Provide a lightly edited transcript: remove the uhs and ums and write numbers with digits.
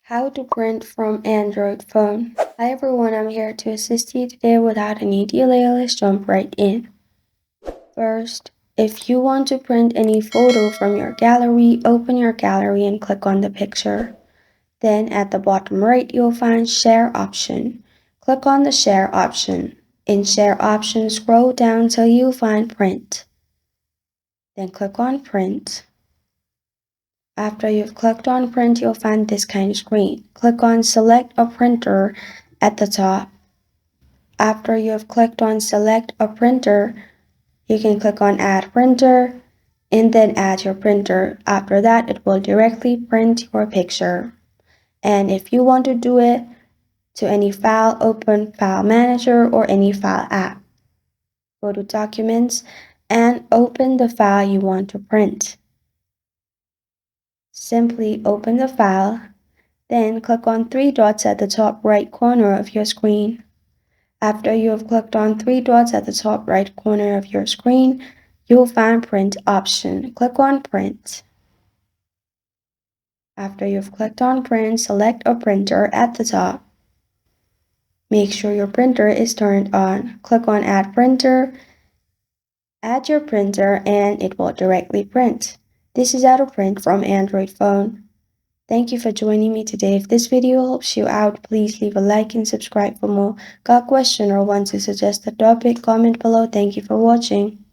How to print from Android phone. Hi everyone, I'm here to assist you today without any delay. Let's jump right in. First, if you want to print any photo from your gallery, open your gallery and click on the picture. Then at the bottom right, you'll find Share option. Click on the Share option. In Share option, scroll down till you find Print. Then click on Print. After you've clicked on print, you'll find this kind of screen. Click on select a printer at the top. After you have clicked on select a printer, you can click on add printer and then add your printer. After that, it will directly print your picture. And if you want to do it to any file, open File Manager or any file app. Go to Documents and open the file you want to print. Simply open the file, then click on three dots at the top right corner of your screen. After you have clicked on three dots at the top right corner of your screen, you'll find Print option. Click on Print. After you've clicked on Print, select a printer at the top. Make sure your printer is turned on. Click on Add Printer. Add your printer and it will directly print. This is how to print from Android phone. Thank you for joining me today. If this video helps you out, please leave a like and subscribe for more. Got a question or want to suggest a topic? Comment below. Thank you for watching.